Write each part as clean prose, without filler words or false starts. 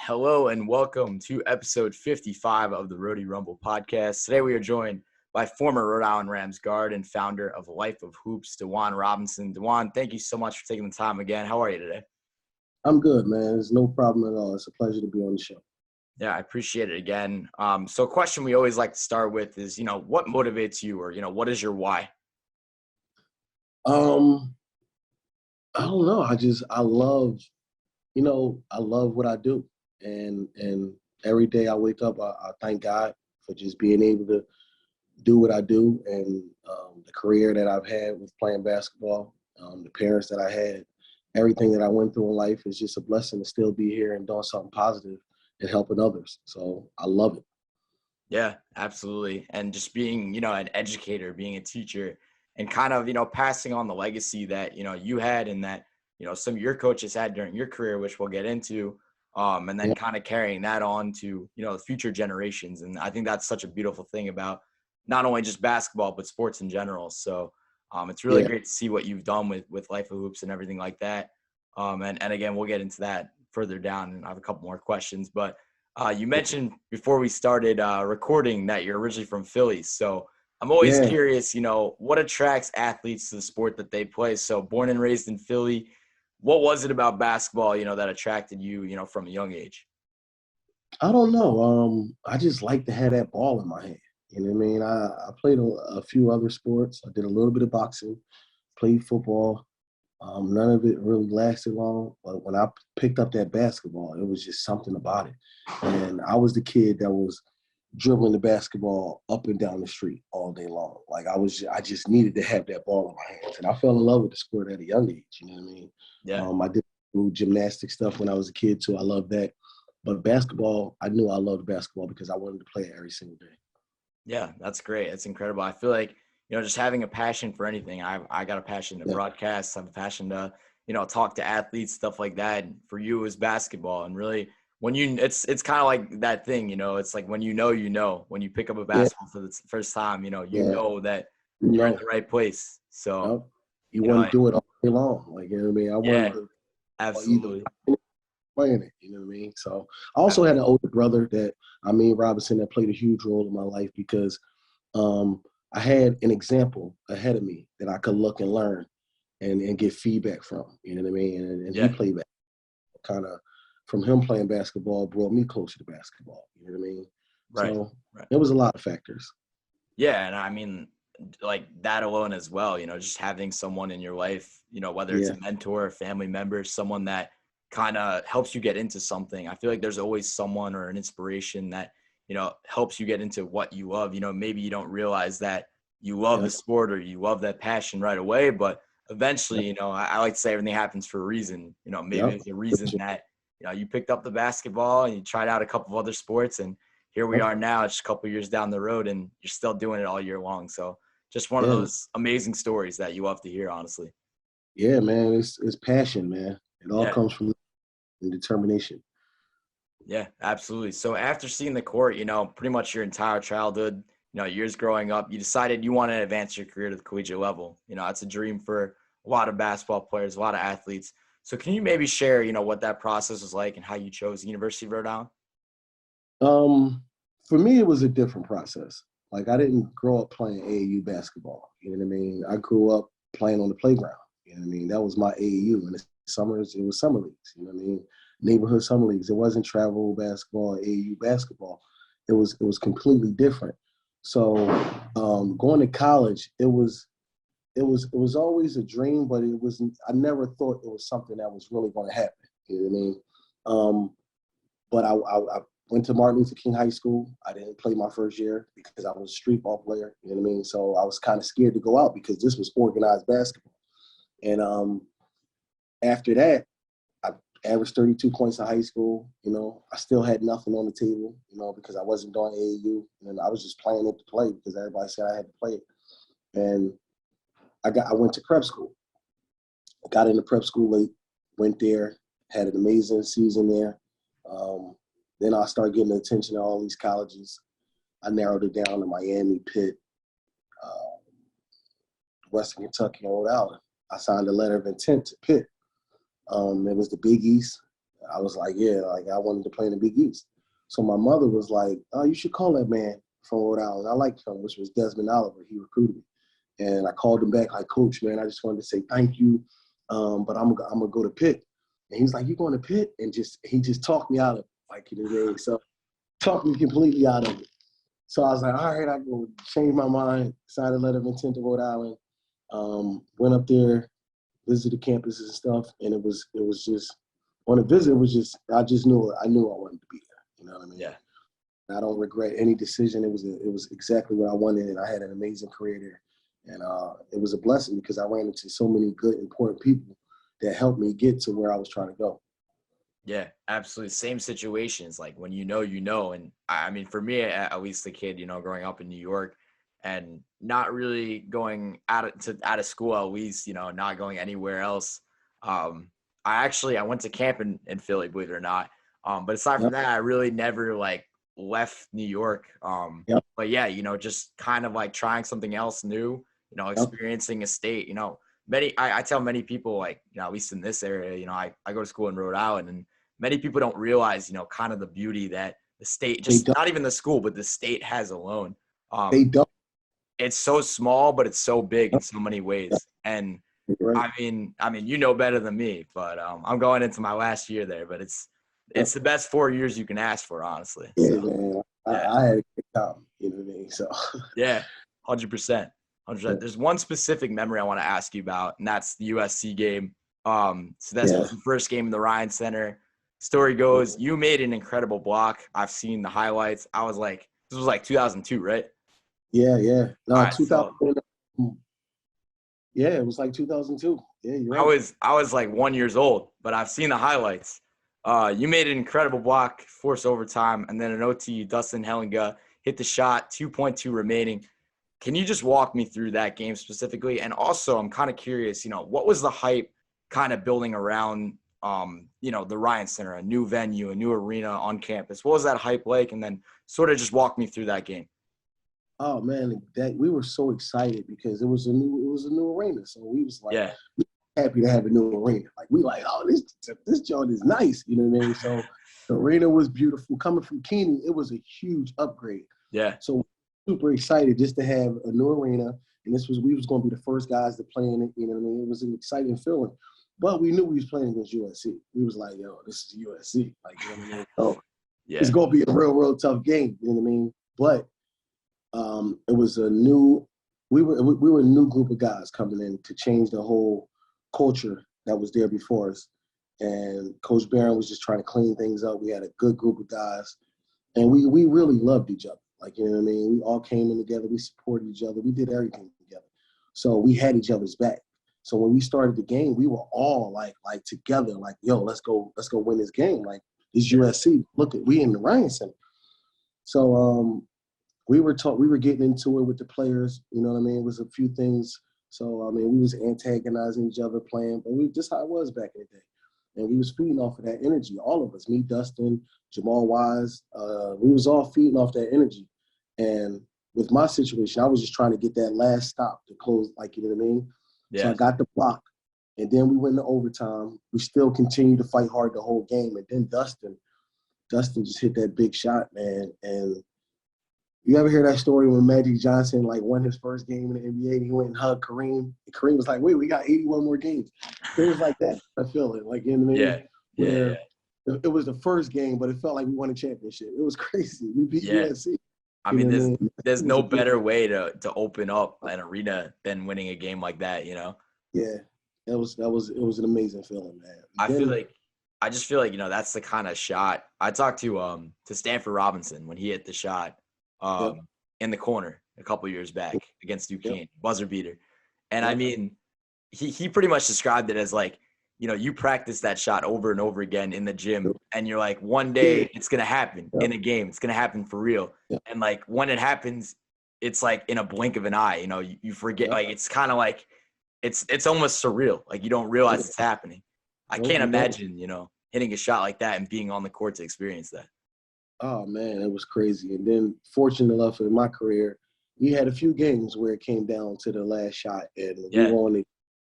Hello and welcome to episode 55 of the Rhody Rumble podcast. Today we are joined by former Rhode Island Rams guard and founder of Life of Hoops, Dawan Robinson. Dawan, thank you so much for taking the time again. How are you today? I'm good, man. There's no problem at all. It's a pleasure to be on the show. Yeah, I appreciate it again. So a question we always like to start with is, what motivates you or, what is your why? I don't know. I love what I do. And every day I wake up, I thank God for just being able to do what I do and the career that I've had with playing basketball, the parents that I had, everything that I went through in life is just a blessing to still be here and doing something positive and helping others. So I love it. Yeah, absolutely. And just being, an educator, being a teacher and kind of, passing on the legacy that, you had and that, some of your coaches had during your career, which we'll get into, and then Yeah. kind of carrying that on to, the future generations. And I think that's such a beautiful thing about not only just basketball, but sports in general. So it's really Yeah. great to see what you've done with Life of Hoops and everything like that. And again, we'll get into that further down and I have a couple more questions, but you mentioned before we started recording that you're originally from Philly. So I'm always Yeah. curious, what attracts athletes to the sport that they play? So born and raised in Philly, what was it about basketball, that attracted you, from a young age? I don't know. I just like to have that ball in my hand. You know what I mean? I played a few other sports. I did a little bit of boxing, played football. None of it really lasted long. But when I picked up that basketball, it was just something about it. And I was the kid that was dribbling the basketball up and down the street all day long. Like I just needed to have that ball in my hands. And I fell in love with the sport at a young age. You know what I mean? Yeah. I did gymnastic stuff when I was a kid too. I loved that. But basketball, I knew I loved basketball because I wanted to play it every single day. Yeah, that's great. That's incredible. I feel like, just having a passion for anything. I got a passion to Yeah. broadcast. I have a passion to, talk to athletes, stuff like that. And for you, it was basketball. And really, when it's kind of like that thing, it's like when when you pick up a Yeah. basketball for the first time, you Yeah. know that you're in No. the right place. So, No. You want to like, do it all day long. Like, you know what I mean? I wanted yeah, to either absolutely. playing it, you know what I mean? So I also had an older brother Robinson, that played a huge role in my life because I had an example ahead of me that I could look and learn and get feedback from, you know what I mean? And he Yeah, played back. Kind of from him playing basketball brought me closer to basketball, you know what I mean? right, So right. it was a lot of factors. Yeah, and I mean, like that alone as well, just having someone in your life, whether it's Yeah. a mentor, a family member, someone that kind of helps you get into something. I feel like there's always someone or an inspiration that, helps you get into what you love. Maybe you don't realize that you love Yeah. the sport or you love that passion right away, but eventually, I like to say everything happens for a reason. Maybe Yep. there's a reason that, you picked up the basketball and you tried out a couple of other sports and here we Yep. are now, just a couple of years down the road, and you're still doing it all year long. So just one of Yeah. those amazing stories that you love to hear, honestly. Yeah, man. It's passion, man. It all Yeah, comes from determination. yeah, absolutely. So after seeing the court, pretty much your entire childhood, years growing up, you decided you want to advance your career to the collegiate level. It's a dream for a lot of basketball players, a lot of athletes. So can you maybe share, what that process was like and how you chose the University of Rhode Island? For me, it was a different process. Like I didn't grow up playing AAU basketball. You know what I mean? I grew up playing on the playground. You know what I mean? That was my AAU. In the summers, it was summer leagues. You know what I mean? Neighborhood summer leagues. It wasn't travel basketball, AAU basketball. It was completely different. So going to college, it was always a dream, but it was I never thought it was something that was really going to happen. You know what I mean? But I went to Martin Luther King High School. I didn't play my first year because I was a street ball player. You know what I mean? So I was kind of scared to go out because this was organized basketball. And after that, I averaged 32 points in high school. I still had nothing on the table, because I wasn't doing AAU. And I was just playing it to play because everybody said I had to play it. And I went to prep school. I got into prep school late, went there, had an amazing season there. Then I started getting the attention of all these colleges. I narrowed it down to Miami, Pitt, Western Kentucky, and Rhode Island. I signed a letter of intent to Pitt. It was the Big East. I was like, yeah, like I wanted to play in the Big East. So my mother was like, oh, you should call that man from Rhode Island. I liked him, which was Desmond Oliver. He recruited me. And I called him back like, Coach, man, I just wanted to say thank you, but I'm going to go to Pitt. And he was like, you going to Pitt? And he just talked me out of it, like, you know what I mean? So talked me completely out of it. So I was like, all right, I go change my mind, signed a letter of intent to Rhode Island, went up there, visited campuses and stuff, and it was just, on a visit, I knew I wanted to be there. You know what I mean? Yeah. I don't regret any decision. It was exactly what I wanted, and I had an amazing career there. And it was a blessing because I ran into so many good, important people that helped me get to where I was trying to go. Yeah, absolutely. Same situations. Like when you know. And I mean, for me, at least the kid, growing up in New York and not really going out of school, at least, not going anywhere else. I went to camp in Philly, believe it or not. But aside from that, I really never like left New York. But yeah, just kind of like trying something else new, experiencing a state, I tell many people, like, at least in this area, I go to school in Rhode Island, and many people don't realize, kind of the beauty that the state, just not even the school, but the state has alone. They don't. It's so small, but it's so big in so many ways. And right. I mean, you know better than me, but I'm going into my last year there, but it's the best 4 years you can ask for, honestly. Yeah, So, man. yeah. I had a good time, you know what I mean? So yeah, 100%. 100%. There's one specific memory I want to ask you about, and that's the USC game. So that's the first game in the Ryan Center. Story goes, you made an incredible block. I've seen the highlights. I was like, this was like 2002, right? Yeah. No, Right, 2000. Yeah, it was like 2002. Yeah, you're right. I was like 1 year old, but I've seen the highlights. You made an incredible block, forced overtime, and then an OT. Dustin Hellinga hit the shot, 2.2 remaining. Can you just walk me through that game specifically? And also, I'm kind of curious, what was the hype kind of building around, the Ryan Center, a new venue, a new arena on campus? What was that hype like? And then sort of just walk me through that game. Oh man, that we were so excited because it was a new arena. So we was like happy to have a new arena. Like we like, oh, this joint is nice. You know what I mean? So the arena was beautiful. Coming from Keeney, it was a huge upgrade. Yeah. So super excited just to have a new arena. And we was going to be the first guys to play in it. You know what I mean? It was an exciting feeling. But we knew we was playing against USC. We was like, yo, this is USC. Like, you know what I mean? So it's going to be a real tough game. You know what I mean? But it was we were a new group of guys coming in to change the whole culture that was there before us. And Coach Barron was just trying to clean things up. We had a good group of guys. And we really loved each other. Like, you know what I mean? We all came in together. We supported each other. We did everything together. So we had each other's back. So when we started the game, we were all like together, like, yo, let's go win this game. Like, it's USC. Look, we in the Ryan Center. So we were getting into it with the players. You know what I mean? It was a few things. So, I mean, we was antagonizing each other playing, but just how it was back in the day. And we was feeding off of that energy, all of us, me, Dustin, Jamal Wise. We was all feeding off that energy. And with my situation, I was just trying to get that last stop to close, like, you know what I mean? Yeah. So I got the block. And then we went to overtime. We still continued to fight hard the whole game. And then Dustin just hit that big shot, man. And you ever hear that story when Magic Johnson won his first game in the NBA and he went and hugged Kareem? And Kareem was like, wait, we got 81 more games. Things like that. I feel it. Like, you know what I mean? It was the first game, but it felt like we won a championship. It was crazy. We beat USC. I mean, there's no better way to open up an arena than winning a game like that, Yeah. It was an amazing feeling, man. I just feel like, that's the kind of shot. I talked to Stanford Robinson when he hit the shot in the corner a couple years back against Duquesne, buzzer beater. And I mean, he pretty much described it as like, you practice that shot over and over again in the gym, and you're like, one day it's going to happen in a game. It's going to happen for real. And like when it happens, it's like in a blink of an eye, you forget, like, it's kind of like, it's almost surreal. Like you don't realize it's happening. I can't imagine, hitting a shot like that and being on the court to experience that. Oh man, it was crazy. And then fortunate enough in my career, we had a few games where it came down to the last shot and we were on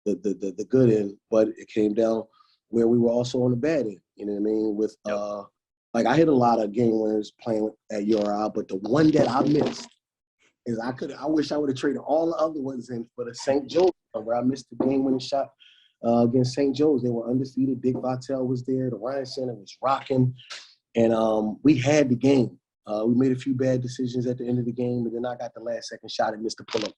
the good end, but it came down where we were also on the bad end. You know what I mean? With Yep. like I hit a lot of game winners playing at URI, but the one that I missed is I wish I would have traded all the other ones in for the St. Joe's where I missed the game winning shot against St. Joe's. They were undefeated. Big Vitale was there. The Ryan Center was rocking, and we had the game. We made a few bad decisions at the end of the game, and then I got the last second shot and missed the pull-up,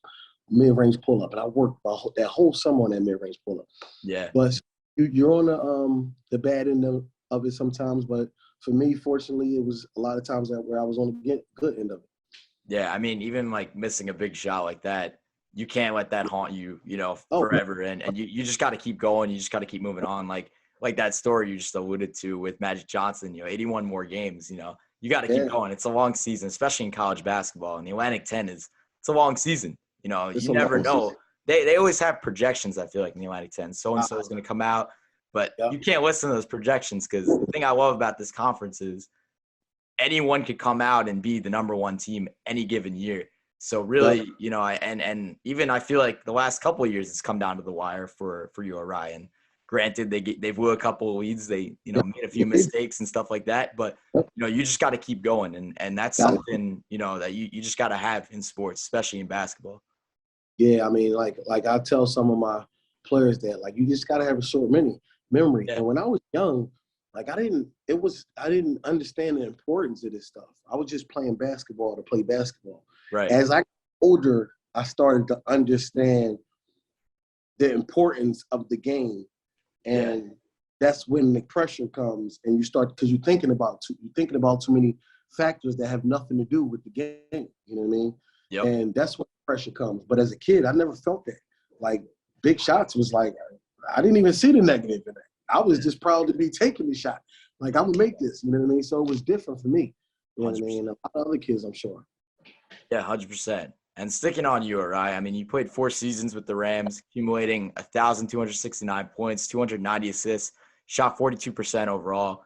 mid-range pull-up, and I worked that whole summer on that mid-range pull-up. Yeah. But you're on the bad end of it sometimes, but for me, fortunately, it was a lot of times where I was on the good end of it. Yeah, I mean, even like missing a big shot like that, you can't let that haunt you, forever. And you just got to keep going. You just got to keep moving on. Like that story you just alluded to with Magic Johnson, 81 more games, you got to keep going. It's a long season, especially in college basketball. And the Atlantic 10 it's a long season. You never know. They always have projections, I feel like, in the Atlantic 10. So-and-so is going to come out. But you can't listen to those projections because the thing I love about this conference is anyone could come out and be the number one team any given year. So really, and even I feel like the last couple of years it's come down to the wire for URI. And granted, they blew a couple of leads. They made a few mistakes and stuff like that. But you just got to keep going, and that's something that you just got to have in sports, especially in basketball. Yeah, I mean, like I tell some of my players that you just got to have a short memory. Yeah. And when I was young, I didn't understand the importance of this stuff. I was just playing basketball to play basketball. Right. As I got older, I started to understand the importance of the game. And that's when the pressure comes and you start, because you're thinking about too many factors that have nothing to do with the game. You know what I mean? Yep. And that's when the pressure comes. But as a kid, I never felt that. Big shots was I didn't even see the negative in it. I was just proud to be taking the shot. I'm gonna make this, you know what I mean? So it was different for me. You know what I mean? A lot of other kids, I'm sure. Yeah, 100%. And sticking on URI, I mean, you played 4 seasons with the Rams, accumulating 1,269 points, 290 assists, shot 42% overall.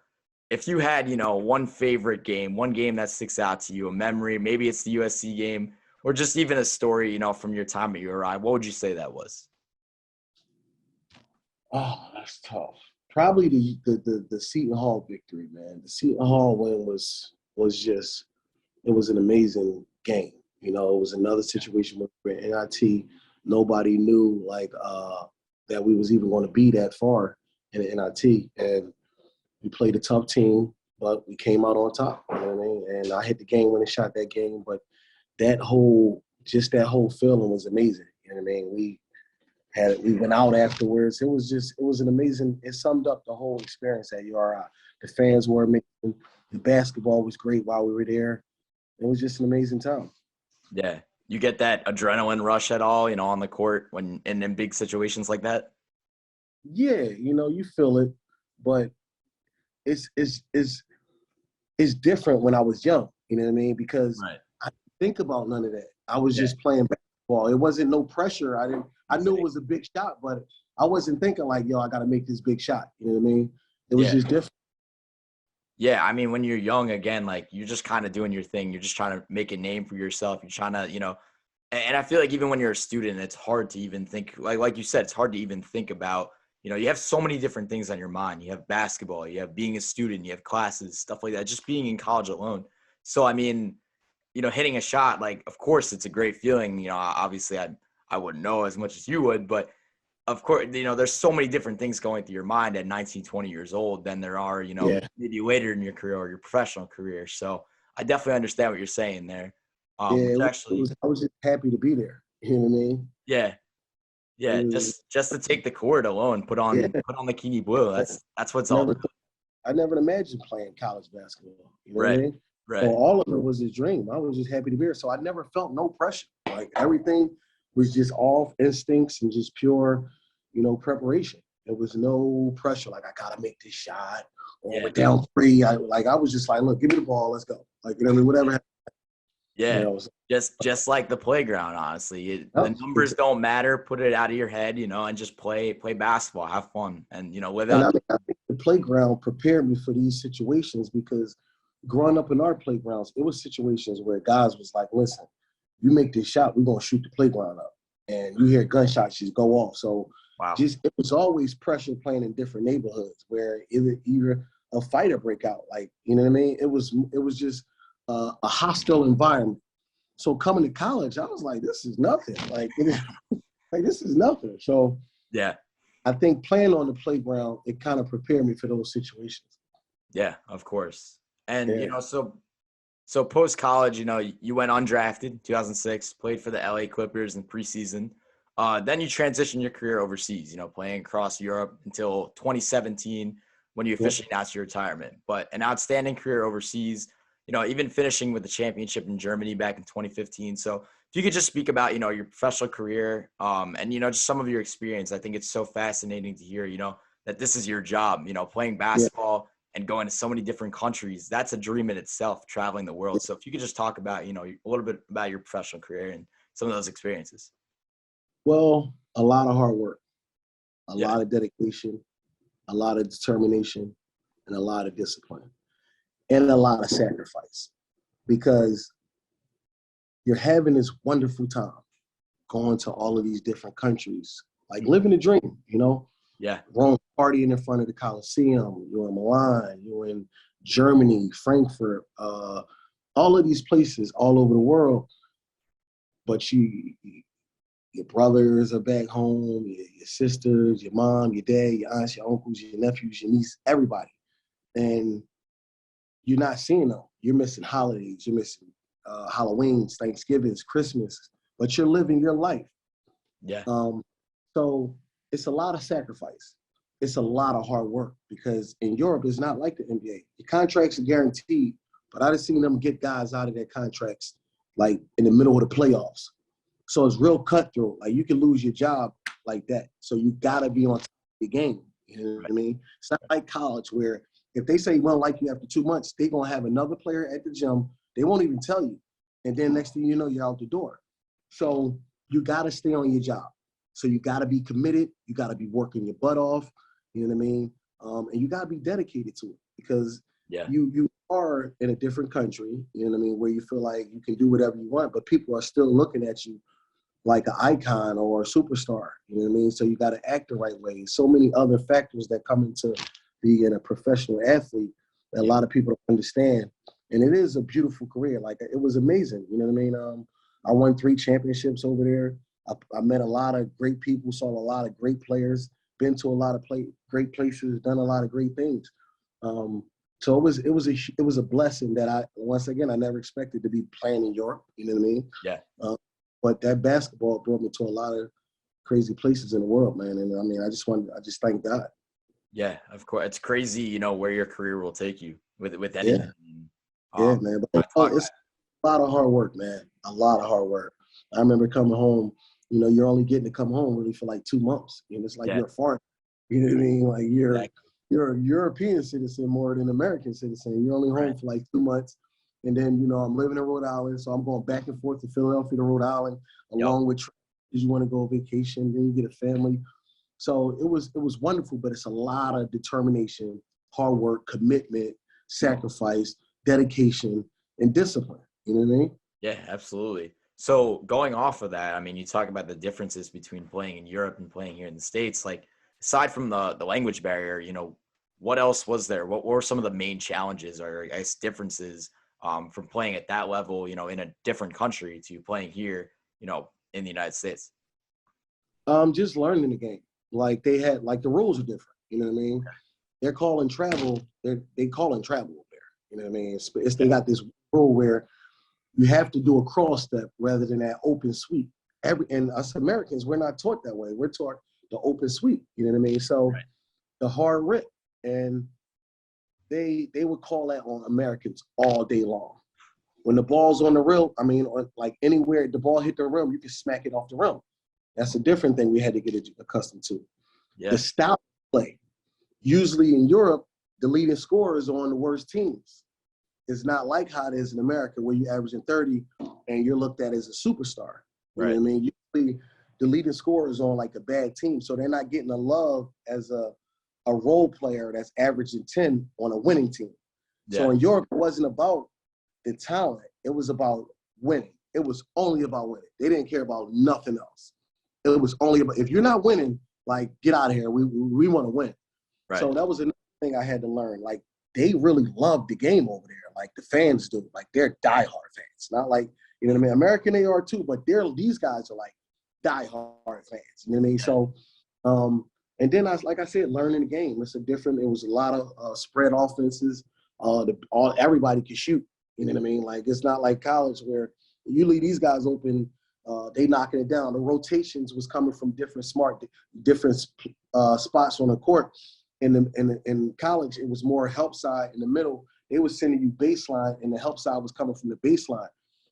If you had, one favorite game, one game that sticks out to you, a memory, maybe it's the USC game, or just even a story, from your time at URI, what would you say that was? Oh, that's tough. Probably the Seton Hall victory, man. The Seton Hall win was just, it was an amazing game. It was another situation where NIT, nobody knew that we was even going to be that far in the NIT, and we played a tough team, but we came out on top. You know what I mean? And I hit the game winning shot that game, but that whole feeling was amazing. You know what I mean? We went out afterwards. It was an amazing, it summed up the whole experience at URI. The fans were amazing. The basketball was great while we were there. It was just an amazing time. Yeah. You get that adrenaline rush at all, on the court when in big situations like that? Yeah, you feel it, but it's different when I was young, you know what I mean? Because I didn't think about none of that. I was just playing basketball. It wasn't no pressure. I knew it was a big shot, but I wasn't thinking I got to make this big shot. You know what I mean? It was just different. Yeah, I mean, when you're young, again, you're just kind of doing your thing. You're just trying to make a name for yourself. You're trying to, and I feel like even when you're a student, it's hard to even think, like you said, it's hard to even think about, you have so many different things on your mind. You have basketball, you have being a student, you have classes, stuff like that, just being in college alone. So, I mean, hitting a shot, of course, it's a great feeling. Obviously I wouldn't know as much as you would, but of course, there's so many different things going through your mind at 19, 20 years old than there are, maybe later in your career or your professional career. So I definitely understand what you're saying there. I was just happy to be there. You know what I mean? Yeah. Yeah. Just to take the court alone, put on the Kini Blue. That's what's all about. I never imagined playing college basketball. You know what I mean? Right. So all of it was a dream. I was just happy to be here. So I never felt no pressure. Everything was just all instincts and just pure, preparation. There was no pressure. I gotta make this shot, or we're down 3. I was just look, give me the ball, let's go. Whatever happened. Yeah, just like the playground, honestly. The numbers don't matter. Put it out of your head, and just play basketball, have fun, and without. I think the playground prepared me for these situations because growing up in our playgrounds, it was situations where guys was listen, you make this shot, we're gonna shoot the playground up, and you hear gunshots just go off. So it was always pressure playing in different neighborhoods where either a fighter break out. Like, you know what I mean? It was just a hostile environment. So coming to college, I was like, this is nothing. Like, like this is nothing. So Yeah. I think playing on the playground, it kind of prepared me for those situations. Yeah, of course. And, Yeah. so post college, you went undrafted, 2006, played for the LA Clippers in preseason. Then you transitioned your career overseas, playing across Europe until 2017 when you officially announced your retirement. But an outstanding career overseas, even finishing with the championship in Germany back in 2015. So if you could just speak about, your professional career and, just some of your experience. I think it's so fascinating to hear, that this is your job, playing Yeah. basketball and going to so many different countries. That's a dream in itself, traveling the world. So if you could just talk about, a little bit about your professional career and some of those experiences. Well, a lot of hard work, a Yeah. lot of dedication, a lot of determination, and a lot of discipline, and a lot of sacrifice, because you're having this wonderful time going to all of these different countries, like living the dream, Yeah. Rome, partying in front of the Coliseum, you're in Milan, you're in Germany, Frankfurt, all of these places all over the world. But your brothers are back home, your sisters, your mom, your dad, your aunts, your uncles, your nephews, your niece, everybody. And you're not seeing them. You're missing holidays. You're missing Halloweens, Thanksgivings, Christmas, but you're living your life. Yeah. So it's a lot of sacrifice. It's a lot of hard work, because in Europe, it's not like the NBA. The contracts are guaranteed, but I've seen them get guys out of their contracts like in the middle of the playoffs. So it's real cutthroat. Like, you can lose your job like that. So you gotta be on top of your game. You know what I mean? It's not like college where if they say we don't like you after 2 months, they're gonna have another player at the gym. They won't even tell you. And then next thing you know, you're out the door. So you gotta stay on your job. So you gotta be committed. You gotta be working your butt off. You know what I mean? And you gotta be dedicated to it, because you are in a different country, you know what I mean, where you feel like you can do whatever you want, but people are still looking at you like an icon or a superstar, you know what I mean? So you got to act the right way. So many other factors that come into being a professional athlete that a lot of people don't understand. And it is a beautiful career. Like, it was amazing, you know what I mean? I won 3 championships over there. I met a lot of great people, saw a lot of great players, been to a lot of great places, done a lot of great things. So it was a blessing that I never expected to be playing in Europe, you know what I mean? Yeah. But that basketball brought me to a lot of crazy places in the world, man. And I mean, I just thank God. Yeah, of course. It's crazy, where your career will take you with anything. Yeah, man. But it's a lot of hard work, man. A lot of hard work. I remember coming home, you're only getting to come home really for like 2 months. And it's like you're a foreigner. You know what I mean? Like, you're a European citizen more than an American citizen. You're only home for like 2 months. And then, I'm living in Rhode Island, so I'm going back and forth to Philadelphia to Rhode Island, along with you want to go on vacation, then you get a family. So it was wonderful, but it's a lot of determination, hard work, commitment, sacrifice, dedication, and discipline. You know what I mean? Yeah, absolutely. So going off of that, I mean, you talk about the differences between playing in Europe and playing here in the States. Like, aside from the language barrier, what else was there? What were some of the main challenges or, I guess, differences from playing at that level, in a different country to playing here, in the United States? Just learning the game. Like, they had, like, the rules are different. You know what I mean? They're calling travel. They calling travel up there. You know what I mean? They got this rule where you have to do a cross step rather than that open sweep. And us Americans, we're not taught that way. We're taught the open sweep. You know what I mean? So the hard rip, and they would call that on Americans all day long. When the ball's on the rim, I mean, like anywhere the ball hit the rim, you can smack it off the rim. That's a different thing we had to get accustomed to. Yeah. The style of play. Usually in Europe, the leading scorers are on the worst teams. It's not like how it is in America, where you're averaging 30 and you're looked at as a superstar. You know what I mean? Usually the leading scorer is on like a bad team, so they're not getting the love as a role player that's averaging 10 on a winning team. Yeah. So in Europe, it wasn't about the talent. It was about winning. It was only about winning. They didn't care about nothing else. It was only about, if you're not winning, like, get out of here. We want to win. Right. So that was another thing I had to learn. Like, they really love the game over there, like the fans do. Like they're diehard fans, not like, you know what I mean? American they are too, but these guys are like diehard fans. You know what I mean? So, and then like I said, learning the game. It was a lot of spread offenses. Everybody can shoot. You know what I mean? Like it's not like college where you leave these guys open, they knocking it down. The rotations was coming from different spots on the court. In college, it was more help side in the middle. They were sending you baseline, and the help side was coming from the baseline.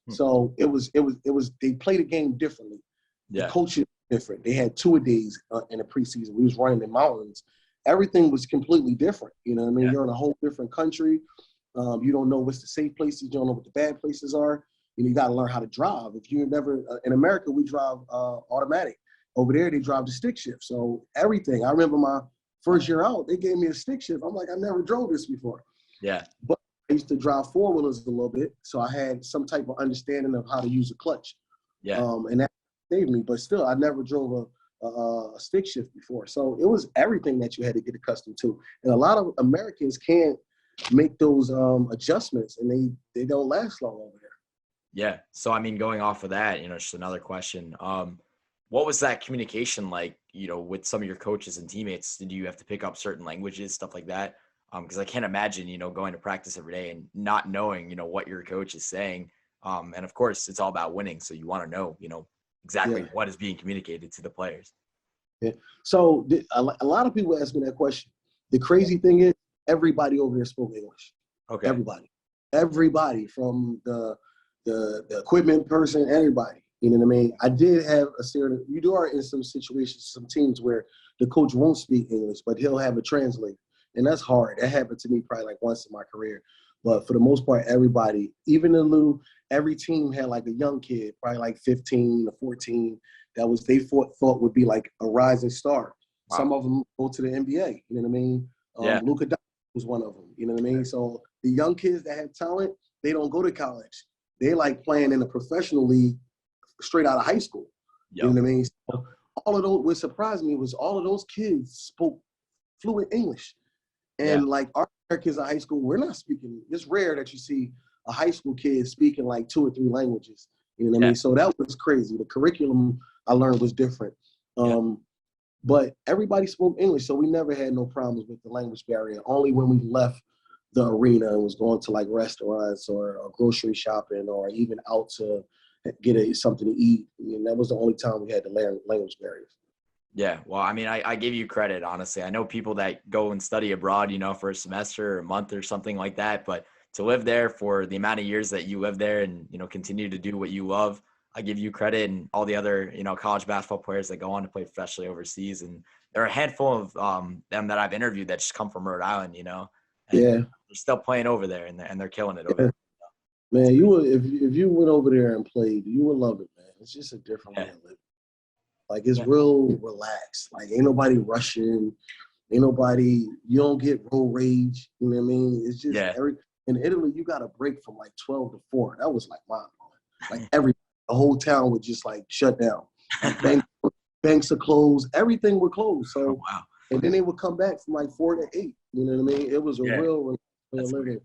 So they played the game differently. Yeah. The coaching different. They had 2-a-days in the preseason. We was running the mountains. Everything was completely different. You know what I mean? Yeah. You're in a whole different country. You don't know what's the safe places. You don't know what the bad places are. You got to learn how to drive. If you never in America, we drive automatic. Over there, they drive the stick shift. So everything. I remember my first year out, they gave me a stick shift. I'm like, I never drove this before. Yeah. But I used to drive four-wheelers a little bit, so I had some type of understanding of how to use a clutch. Yeah. And that saved me. But still, I never drove a stick shift before. So it was everything that you had to get accustomed to. And a lot of Americans can't make those adjustments, and they don't last long over there. Yeah. So, I mean, going off of that, just another question. What was that communication like, with some of your coaches and teammates? Did you have to pick up certain languages, stuff like that? Because I can't imagine, going to practice every day and not knowing, what your coach is saying. And of course, it's all about winning. So you want to know, exactly what is being communicated to the players. Yeah. So a lot of people ask me that question. The crazy thing is everybody over there spoke English. Okay. Everybody from the equipment person, everybody. You know what I mean? I did have you are in some situations, some teams where the coach won't speak English, but he'll have a translator. And that's hard. That happened to me probably like once in my career. But for the most part, everybody, even in every team had like a young kid, probably like 15 or 14, that they thought would be like a rising star. Wow. Some of them go to the NBA. You know what I mean? Luka Doncic was one of them. You know what I mean? So the young kids that have talent, they don't go to college. They like playing in a professional league straight out of high school. Yep. You know what I mean? So all of those, what surprised me was all of those kids spoke fluent English. And like our kids in high school, we're not speaking. It's rare that you see a high school kid speaking like 2 or 3 languages. You know what I mean? So that was crazy. The curriculum I learned was different. But everybody spoke English, so we never had no problems with the language barrier. Only when we left the arena and was going to like restaurants or grocery shopping or even out to get something to eat. And that was the only time we had to learn language barriers. Yeah. Well, I mean, I give you credit, honestly. I know people that go and study abroad, for a semester or a month or something like that. But to live there for the amount of years that you live there and, continue to do what you love, I give you credit, and all the other, college basketball players that go on to play professionally overseas. And there are a handful of them that I've interviewed that just come from Rhode Island, and they're still playing over there, and they're killing it over there. Man, you would if you went over there and played, you would love it, man. It's just a different way of living. Like it's real relaxed. Like ain't nobody rushing. Ain't nobody. You don't get road rage. You know what I mean? It's just in Italy, you got a break from like 12 to 4. That was like mind blowing. Like the whole town would just like shut down. Like, banks are closed. Everything would close. So and then they would come back from like 4 to 8. You know what I mean? It was a real way of living.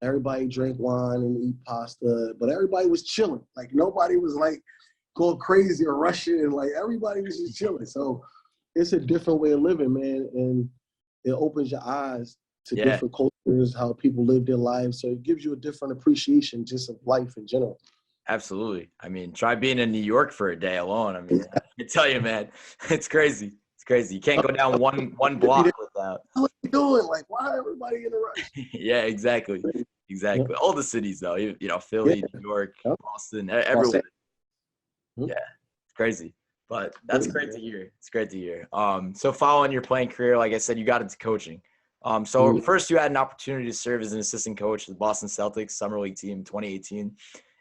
Everybody drank wine and eat pasta, but everybody was chilling. Like nobody was like going crazy or rushing, and like everybody was just chilling. So it's a different way of living, man, and it opens your eyes to different cultures, how people live their lives. So it gives you a different appreciation just of life in general. Absolutely. I mean, try being in New York for a day alone. I mean, I tell you, man, it's crazy. It's crazy. You can't go down one block without. What are you doing? Like, why everybody in a rush? Yeah, exactly. All the cities, though, Philly, New York, Boston, everywhere. Yeah, it's crazy. But that's great to hear. It's great to hear. So following your playing career, like I said, you got into coaching. So first you had an opportunity to serve as an assistant coach with the Boston Celtics Summer League team in 2018.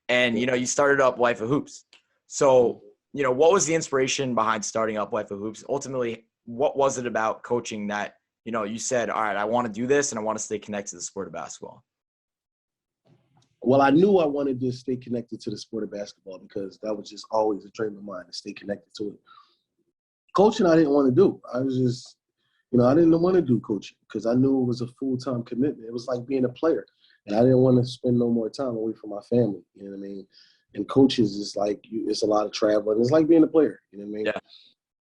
And, you started up Life of Hoops. So, what was the inspiration behind starting up Life of Hoops? Ultimately, what was it about coaching that, you said, all right, I want to do this and I want to stay connected to the sport of basketball? Well, I knew I wanted to stay connected to the sport of basketball because that was just always a dream of mine to stay connected to it. Coaching, I didn't want to do. I was just, I didn't want to do coaching because I knew it was a full-time commitment. It was like being a player. And I didn't want to spend no more time away from my family. You know what I mean? And coaches is like, it's a lot of traveling. It's like being a player. You know what I mean? Yeah.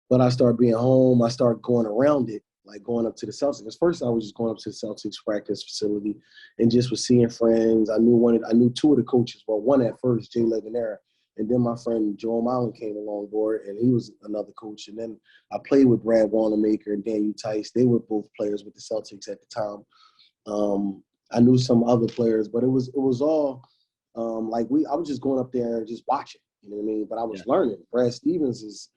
But I started being home. I started going around it, like going up to the Celtics. At first, I was just going up to the Celtics practice facility and just was seeing friends. I knew two of the coaches. Well, one at first, Jay Leganera, and then my friend Joe Allen came along board, and he was another coach. And then I played with Brad Wanamaker and Daniel Tice. They were both players with the Celtics at the time. I knew some other players, but it was all I was just going up there and just watching. You know what I mean? But I was learning. Brad Stevens is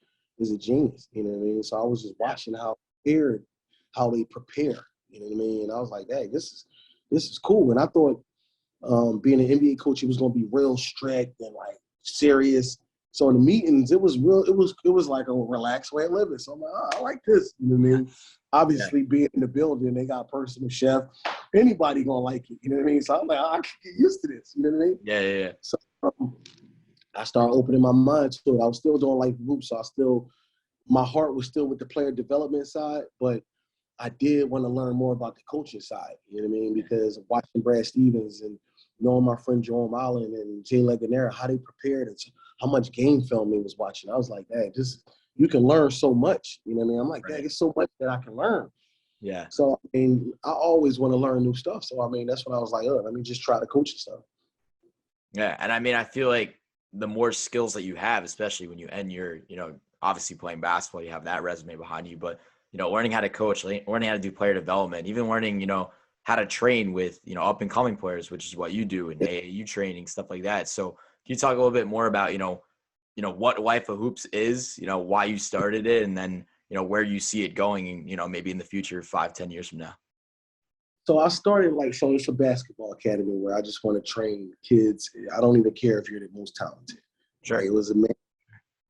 a genius. You know what I mean? So I was just watching how they prepare. You know what I mean? And I was like, hey, this is cool. And I thought being an NBA coach, it was going to be real strict and like serious. So in the meetings, it was real. It was like a relaxed way of living. So I'm like, I like this. You know what I mean? Obviously, being in the building, they got a personal chef. Anybody gonna like it. You know what I mean? So I'm like, I can get used to this. You know what I mean? Yeah. So I started opening my mind to it. I was still doing like hoops, so my heart was still with the player development side, but I did want to learn more about the coaching side. You know what I mean? Because watching Brad Stevens and knowing my friend Jerome Allen and Jay Leganera, how they prepared and how much game film they was watching. I was like, hey, you can learn so much. You know what I mean? I'm like, dang, it's so much that I can learn. Yeah. So, I mean, I always want to learn new stuff. So, I mean, that's when I was like, let me just try the coaching stuff. Yeah. And I mean, I feel like the more skills that you have, especially when you end your, obviously playing basketball, you have that resume behind you, but, learning how to coach, learning how to do player development, even learning, how to train with, up and coming players, which is what you do in AAU training, stuff like that. So can you talk a little bit more about, what Life of Hoops is, why you started it, and then, where you see it going, maybe in the future, 5-10 years from now? So I started so it's a basketball academy where I just want to train kids. I don't even care if you're the most talented. Sure. Right? It was a man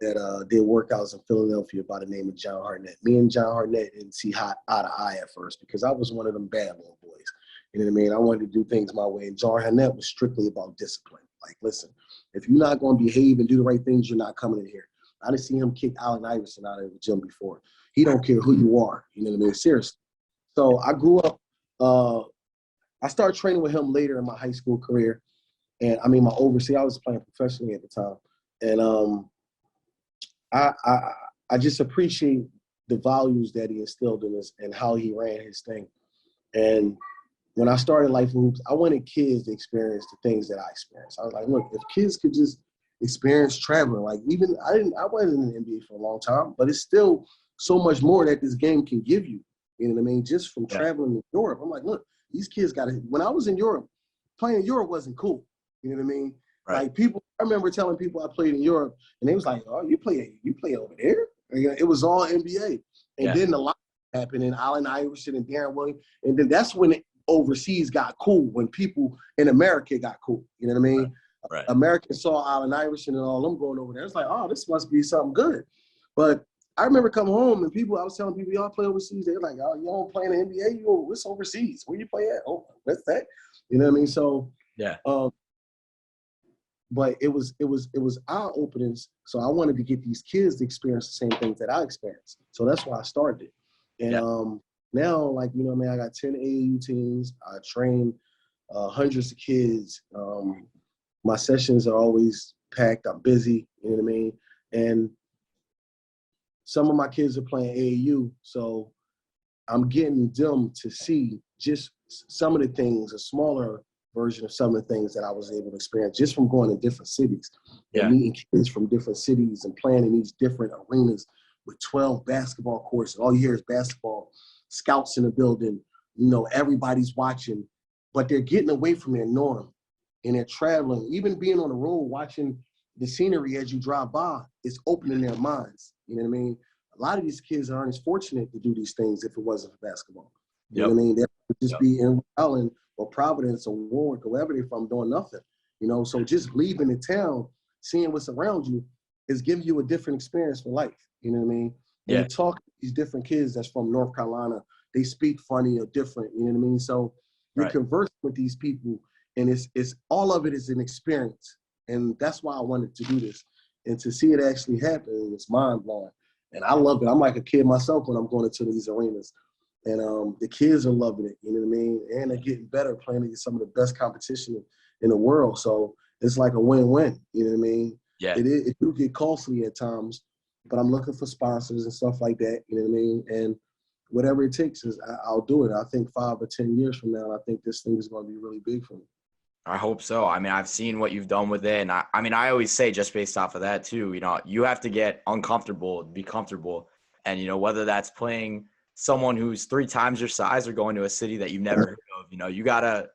that did workouts in Philadelphia by the name of John Hartnett. Me and John Hartnett didn't see eye to eye at first because I was one of them bad little boys. You know what I mean? I wanted to do things my way. And John Hartnett was strictly about discipline. Like, listen, if you're not going to behave and do the right things, you're not coming in here. I didn't see him kick Allen Iverson out of the gym before. He don't care who you are. You know what I mean? Seriously. So I grew up. I started training with him later in my high school career. And I was playing professionally at the time. And I just appreciate the values that he instilled in us and how he ran his thing. And when I started Life of Hoops, I wanted kids to experience the things that I experienced. I was like, look, if kids could just experience traveling, like I wasn't in the NBA for a long time, but it's still so much more that this game can give you. You know what I mean? Just from traveling to Europe. I'm like, look, these kids when I was in Europe, playing in Europe wasn't cool. You know what I mean? Right. Like I remember telling people I played in Europe, and they was like, "Oh, you play over there?" It was all NBA, and then the lot happened, and Allen Iverson and Darren Williams, and then that's when overseas got cool. When people in America got cool, you know what I mean? Right. Americans saw Allen Iverson and all them going over there. It's like, oh, this must be something good. But I remember coming home and I was telling people, y'all play overseas. They're like, oh, you don't play in the NBA? What's overseas? Where you play at? Oh, what's that? You know what I mean? So but it was eye openings. So I wanted to get these kids to experience the same things that I experienced. So that's why I started it. And now, I got 10 AAU teams. I train hundreds of kids. My sessions are always packed. I'm busy. You know what I mean? And some of my kids are playing AAU, so I'm getting them to see just some of the things, a smaller version of some of the things that I was able to experience just from going to different cities and meeting kids from different cities and playing in these different arenas with 12 basketball courts. All you hear is basketball, scouts in the building, everybody's watching, but they're getting away from their norm and they're traveling. Even being on the road, watching the scenery as you drive by, it's opening their minds. You know what I mean? A lot of these kids aren't as fortunate to do these things if it wasn't for basketball. You know what I mean? They would just be in Rhode Island or Providence or Warwick or wherever they're from doing nothing. So just leaving the town, seeing what's around you is giving you a different experience for life. You know what I mean? And you talk to these different kids that's from North Carolina, they speak funny or different, you know what I mean? So you're conversing with these people and it's all of it is an experience. And that's why I wanted to do this. And to see it actually happen, it's mind blowing. And I love it. I'm like a kid myself when I'm going into these arenas. And the kids are loving it, you know what I mean? And they're getting better playing against some of the best competition in the world. So it's like a win-win, you know what I mean? Yeah. It do get costly at times, but I'm looking for sponsors and stuff like that, you know what I mean? And whatever it takes, I'll do it. I think 5 or 10 years from now, I think this thing is going to be really big for me. I hope so. I mean, I've seen what you've done with it. And I mean, I always say just based off of that too, you know, you have to get uncomfortable to be comfortable. And, you know, whether that's playing someone who's 3 times your size or going to a city that you've never heard of, you know, you got to,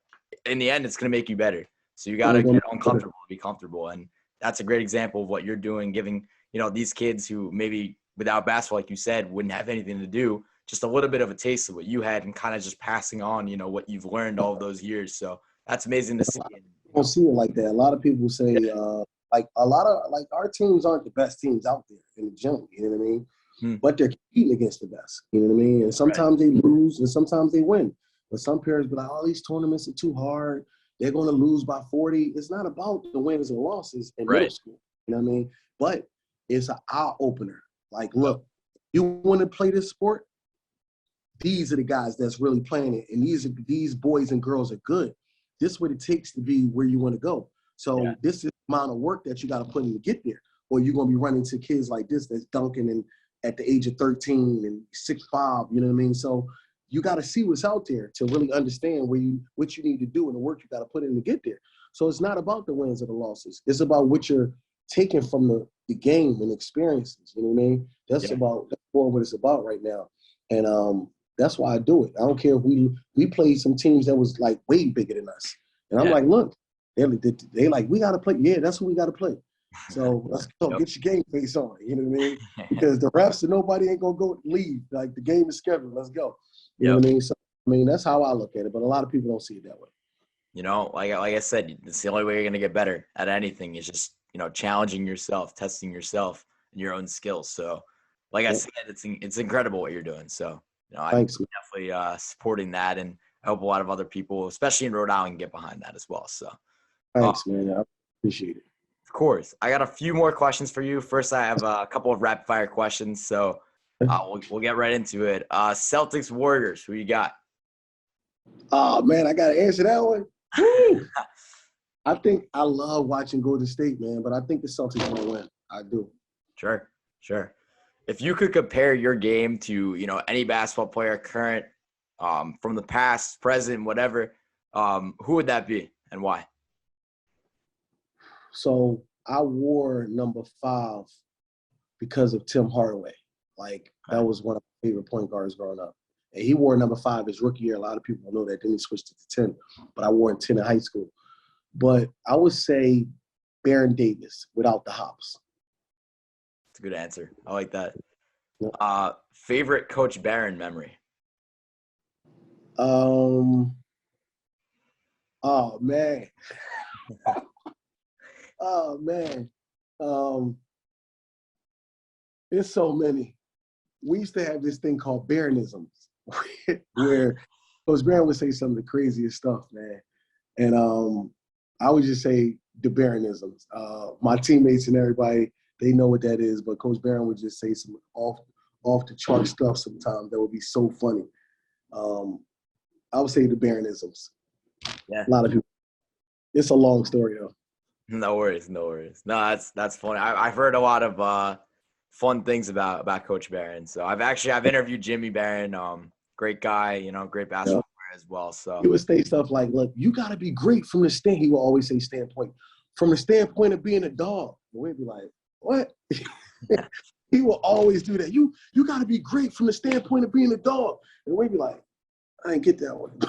in the end, it's going to make you better. So you got to get uncomfortable to be comfortable. And that's a great example of what you're doing, giving, you know, these kids who maybe without basketball, like you said, wouldn't have anything to do, just a little bit of a taste of what you had and kind of just passing on, you know, what you've learned all of those years. So that's amazing to see. I don't see it like that. A lot of people say, like our teams aren't the best teams out there in the gym, you know what I mean? But they're competing against the best, you know what I mean? And sometimes they lose and sometimes they win. But some parents be like, oh, these tournaments are too hard. They're going to lose by 40. It's not about the wins and losses in middle school, you know what I mean? But it's an eye-opener. Like, look, you want to play this sport? These are the guys that's really playing it. And these boys and girls are good. This is what it takes to be where you want to go. So this is the amount of work that you got to put in to get there. Or you're going to be running to kids like this that's dunking and at the age of 13 and 6'5", you know what I mean? So you got to see what's out there to really understand what you need to do and the work you got to put in to get there. So it's not about the wins or the losses. It's about what you're taking from the game and experiences, you know what I mean? That's more what it's about right now. And that's why I do it. I don't care if we played some teams that was like way bigger than us. And I'm like, look, they like, we got to play. Yeah, that's what we got to play. So let's go get your game face on. You know what I mean? Because the refs and nobody ain't going to go leave. Like the game is scheduled. Let's go. You know what I mean? So, I mean, that's how I look at it. But a lot of people don't see it that way. You know, like I said, it's the only way you're going to get better at anything is just, you know, challenging yourself, testing yourself and your own skills. So like I said, it's incredible what you're doing. So, you know, I'm definitely supporting that. And I hope a lot of other people, especially in Rhode Island, get behind that as well. So thanks, man. I appreciate it. Of course. I got a few more questions for you. First, I have a couple of rapid fire questions. So we'll get right into it. Celtics, Warriors, who you got? Oh, man, I got to answer that one. I think I love watching Golden State, man, but I think the Celtics will win. I do. Sure. If you could compare your game to, you know, any basketball player current, from the past, present, whatever, who would that be and why? So I wore number 5 because of Tim Hardaway. Like, that was one of my favorite point guards growing up. And he wore number 5 his rookie year. A lot of people know that. Then he switched it to 10. But I wore it 10 in high school. But I would say Baron Davis without the hops. That's a good answer. I like that. Favorite Coach Barron memory? Oh, man. Oh, man. There's so many. We used to have this thing called Barronisms where Coach Barron would say some of the craziest stuff, man. And I would just say the Barronisms. My teammates and everybody, they know what that is, but Coach Barron would just say some off the chart stuff sometimes that would be so funny. I would say the Barronisms. Yeah. A lot of people. It's a long story, though. No worries. No, that's funny. I've heard a lot of fun things about Coach Barron. So I've interviewed Jimmy Barron. Great guy, you know, great basketball player as well. So he would say stuff like, "Look, you got to be great from the stand." He will always say standpoint, from the standpoint of being a dog. And we'd be like, "What?" He will always do that. You got to be great from the standpoint of being a dog. And we'd be like, "I didn't get that one."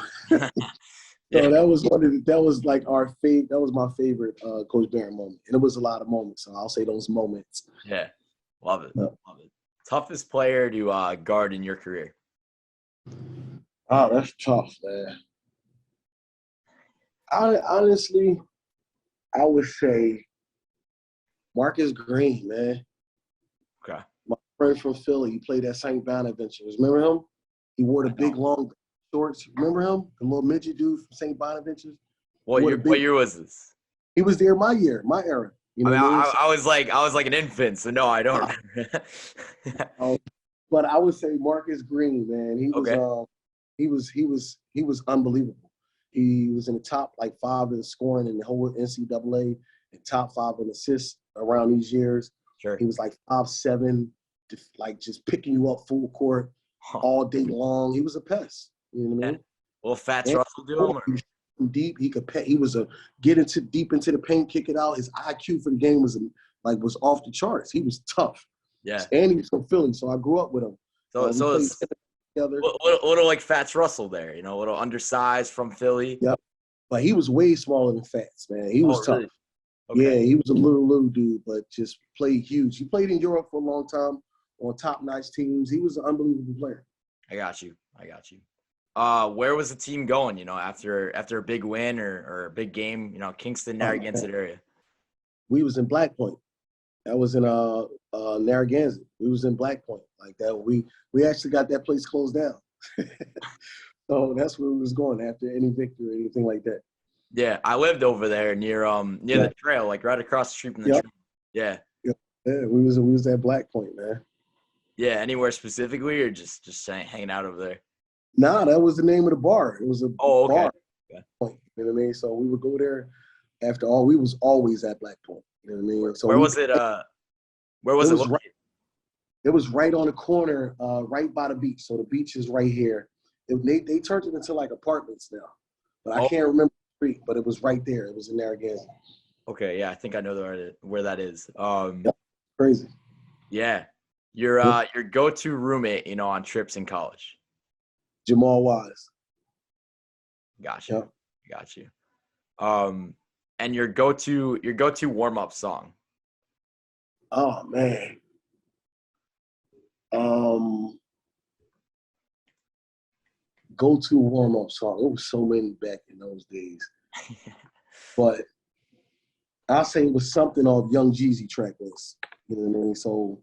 So that was like that was my favorite Coach Barron moment. And it was a lot of moments. So I'll say those moments. Yeah. Love it. Love it. Toughest player to guard in your career? Oh, that's tough, man. Honestly, I would say Marcus Green, man. Okay. My friend from Philly, he played at St. Bonaventures. Remember him? He wore the big long shorts. Remember him? The little midget dude from St. Bonaventures. What year was this? He was there my era. You know I was like an infant, so no, I don't remember. But I would say Marcus Green, man, Okay. he was unbelievable. He was in the top like 5 in scoring in the whole NCAA and top 5 in assists around these years. Sure. He was like 5'7", like just picking you up full court Huh. all day long. He was a pest. You know what I Yeah. mean? Will Fats And Russell do him? he was shooting deep. He could pay. He was a get into deep into the paint, kick it out. His IQ for the game was off the charts. He was tough, Yeah. and he's from Philly, so I grew up with him. So We so played it's together. a little like Fats Russell there, a little undersized from Philly. Yep. But he was way smaller than Fats, man. He Oh, was tough. really? Yeah, Okay. he was a little dude, but just played huge. He played in Europe for a long time on top-notch teams. He was an unbelievable player. I got you. Where was the team going, after a big win or a big game, Kingston, Narragansett area? We was in Black Point. That was in Narragansett. We was in Black Point like that. We actually got that place closed down. So that's where we was going after any victory or anything like that. Yeah, I lived over there near the trail, like right across the street from the trail. Yeah. Yeah, we was at Black Point, man. Yeah, anywhere specifically or just hanging out over there? Nah, that was the name of the bar. It was a Okay. bar. Okay. Point, you know what I mean? So we would go there after all. We was always at Black Point. You know what I mean? So Where was it? Where was it located? It was right on the corner, right by the beach. So the beach is right here. They turned it into like apartments now, but I can't remember the street. But it was right there. It was in Narragansett. Okay, yeah, I think I know where that is. Crazy. Yeah, your go-to roommate, on trips in college. Jamal Wise. Gotcha. Got you. And your go-to warm-up song. Oh man. Go-to warm-up song. There was so many back in those days. But I'll say it was something off Young Jeezy track list. You know what I mean? So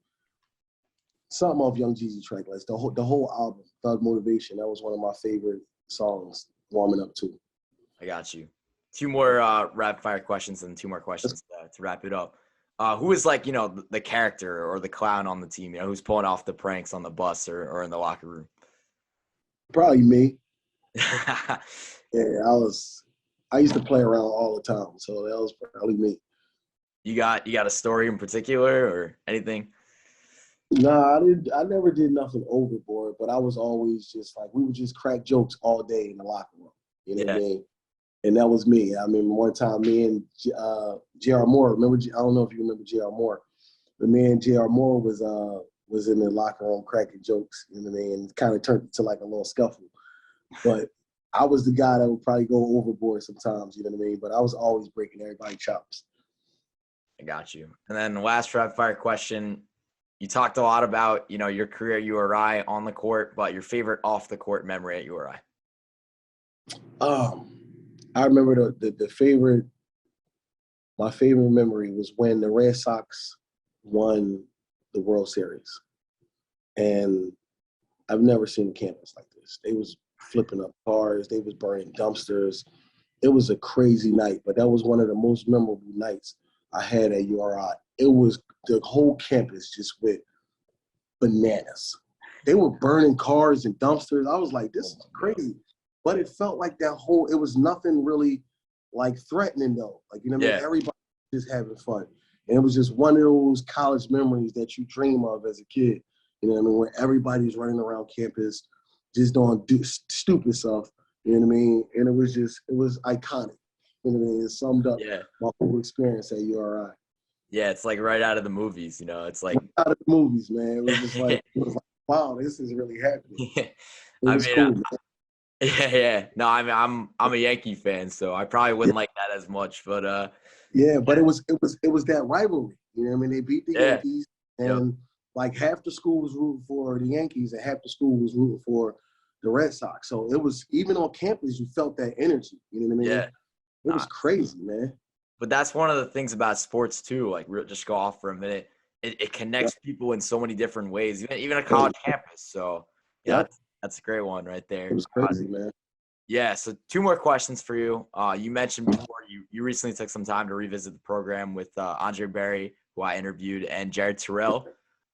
something off Young Jeezy track list. The whole album, Thug Motivation, that was one of my favorite songs warming up to. I got you. 2 more rapid fire questions and 2 more questions to wrap it up. Who is like, the character or the clown on the team, who's pulling off the pranks on the bus or in the locker room? Probably me. Yeah, I used to play around all the time, so that was probably me. You got a story in particular or anything? Nah, I never did nothing overboard, but I was always just like, we would just crack jokes all day in the locker room. You know what I mean? And that was me. I mean, one time me and J.R. Moore, remember, I don't know if you remember J.R. Moore, but me and J.R. Moore was in the locker room cracking jokes, you know what I mean? And kind of turned into like a little scuffle. But I was the guy that would probably go overboard sometimes, you know what I mean? But I was always breaking everybody's chops. I got you. And then the last rapid fire question, you talked a lot about, your career at URI on the court, but your favorite off the court memory at URI? I remember my favorite memory was when the Red Sox won the World Series. And I've never seen a campus like this. They was flipping up cars. They was burning dumpsters. It was a crazy night, but that was one of the most memorable nights I had at URI. It was the whole campus just went bananas. They were burning cars and dumpsters. I was like, this is crazy. But it felt like it was nothing really like threatening though. Like, you know what I mean? Everybody was just having fun. And it was just one of those college memories that you dream of as a kid. You know what I mean? Where everybody's running around campus, just doing stupid stuff. You know what I mean? And it was iconic. You know what I mean? It summed up my whole experience at URI. Yeah, it's like right out of the movies, It's like right out of the movies, man. It was just like, wow, this is really happening. It was cool, man. Yeah. No, I mean, I'm a Yankee fan, so I probably wouldn't like that as much, but but it was that rivalry. You know what I mean? They beat the Yankees, and like half the school was rooting for the Yankees, and half the school was rooting for the Red Sox. So it was, even on campus, you felt that energy. You know what I mean? Yeah. It was crazy, man. But that's one of the things about sports too. Like, just go off for a minute. It connects people in so many different ways, even a college campus. So that's a great one right there. It was crazy, man. Yeah. So 2 more questions for you. You mentioned before you recently took some time to revisit the program with Andre Barry, who I interviewed, and Jared Terrell.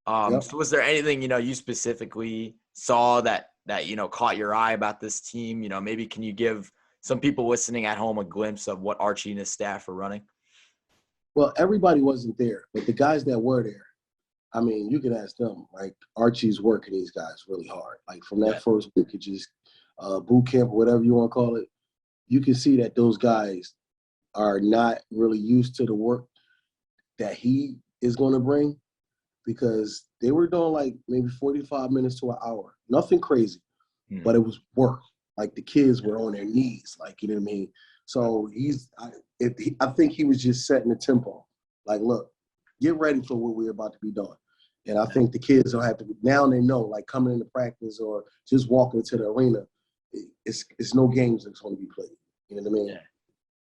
Yep. So was there anything, you specifically saw that, caught your eye about this team? Maybe can you give some people listening at home a glimpse of what Archie and his staff are running? Well, everybody wasn't there, but the guys that were there, I mean, you can ask them. Like, Archie's working these guys really hard. Like, from Yeah. that first week, it just boot camp or whatever you want to call it, you can see that those guys are not really used to the work that he is going to bring, because they were doing like maybe 45 minutes to an hour. Nothing crazy, but it was work. Like, the kids were on their knees, like, you know what I mean? So I think he was just setting the tempo. Like, look, get ready for what we're about to be doing. And I think the kids will have to, now they know, like, coming into practice or just walking into the arena, it's no games that's going to be played. You know what I mean?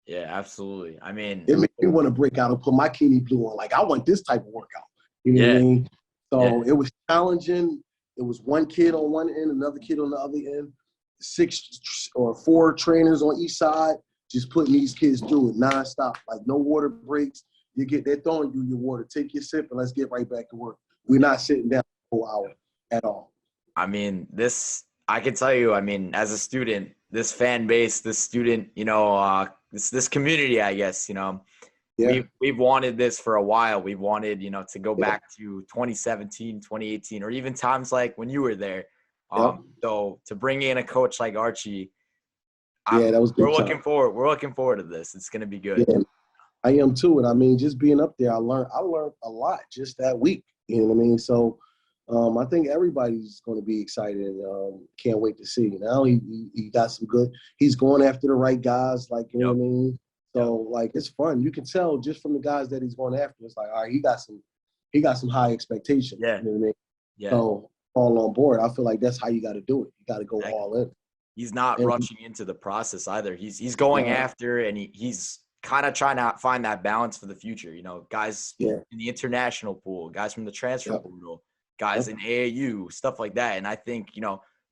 Yeah, absolutely. I mean, it made me want to break out and put my Kenny Blue on. Like, I want this type of workout. You know what I mean? So it was challenging. It was one kid on one end, another kid on the other end, 6 or 4 trainers on each side, just putting these kids through it nonstop. Like, no water breaks. They're throwing you your water. Take your sip and let's get right back to work. We're not sitting down for a whole hour at all. I mean, I can tell you, I mean, as a student, this fan base, this student, this community, I guess, we've wanted this for a while. We've wanted, to go back to 2017, 2018, or even times like when you were there. So to bring in a coach like Archie, that was we're looking forward. We're looking forward to this. It's going to be good. Yeah, I am too. And I mean, just being up there, I learned a lot just that week. You know what I mean? So I think everybody's going to be excited and can't wait to see. Now he got some good. He's going after the right guys, like, you know what I mean. So like, it's fun. You can tell just from the guys that he's going after. It's like, all right, he got some high expectations. Yeah. You know what I mean? Yeah. So all on board. I feel like that's how you got to do it. You got to go all in. He's not rushing into the process either. He's going after, and he's kind of trying to find that balance for the future. Guys in the international pool, guys from the transfer portal, guys in AAU, stuff like that. And I think,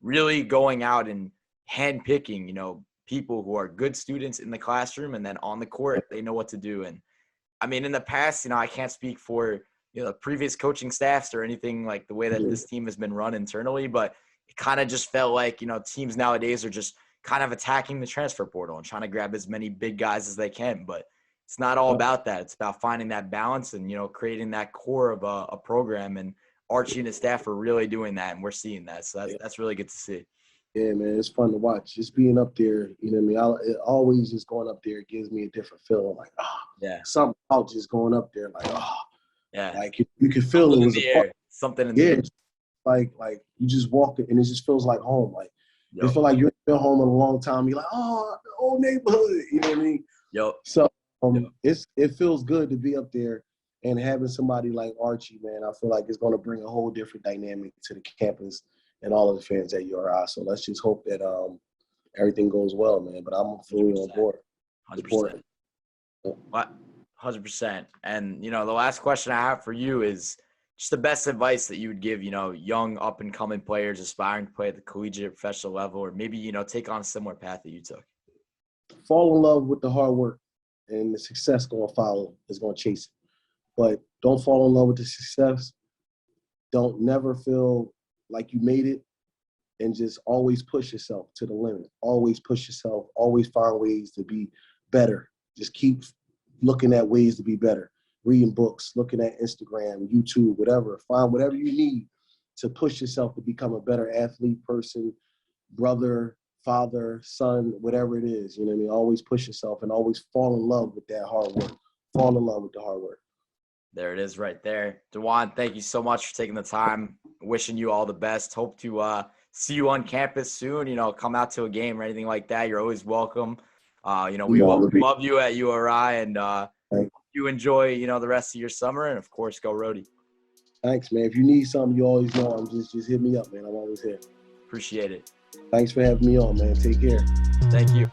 really going out and handpicking, people who are good students in the classroom, and then on the court, they know what to do. And I mean, in the past, I can't speak for, previous coaching staffs or anything like the way that this team has been run internally, but it kind of just felt like, teams nowadays are just kind of attacking the transfer portal and trying to grab as many big guys as they can. But it's not all about that. It's about finding that balance and, creating that core of a program. And Archie and his staff are really doing that, and we're seeing that. So that's really good to see. Yeah, man, it's fun to watch. Just being up there, you know what I mean? It always just going up there, it gives me a different feeling. Like, something about just going up there, like, like you can feel it was the air. Something in the air. Like you just walk it and it just feels like home. Like, you feel like you ain't been home in a long time. You're like, the old neighborhood. You know what I mean? So it feels good to be up there and having somebody like Archie, man. I feel like it's going to bring a whole different dynamic to the campus and all of the fans at URI. So let's just hope that everything goes well, man. But I'm fully on board. 100%. 100%. And, the last question I have for you is just the best advice that you would give, young up-and-coming players aspiring to play at the collegiate professional level, or maybe, take on a similar path that you took. Fall in love with the hard work, and the success going to follow is going to chase it. But don't fall in love with the success. Don't never feel like you made it, and just always push yourself to the limit. Always push yourself. Always find ways to be better. Just keep looking at ways to be better. Reading books, looking at Instagram, YouTube, whatever. Find whatever you need to push yourself to become a better athlete, person, brother, father, son, whatever it is. You know what I mean? Always push yourself and always fall in love with that hard work. Fall in love with the hard work. There it is right there. Dawan, thank you so much for taking the time. Wishing you all the best. Hope to see you on campus soon. Come out to a game or anything like that. You're always welcome. We love you at URI, and you enjoy, the rest of your summer, and of course, go Rhody. Thanks, man. If you need something, you always know. Just hit me up, man. I'm always here. Appreciate it. Thanks for having me on, man. Take care. Thank you.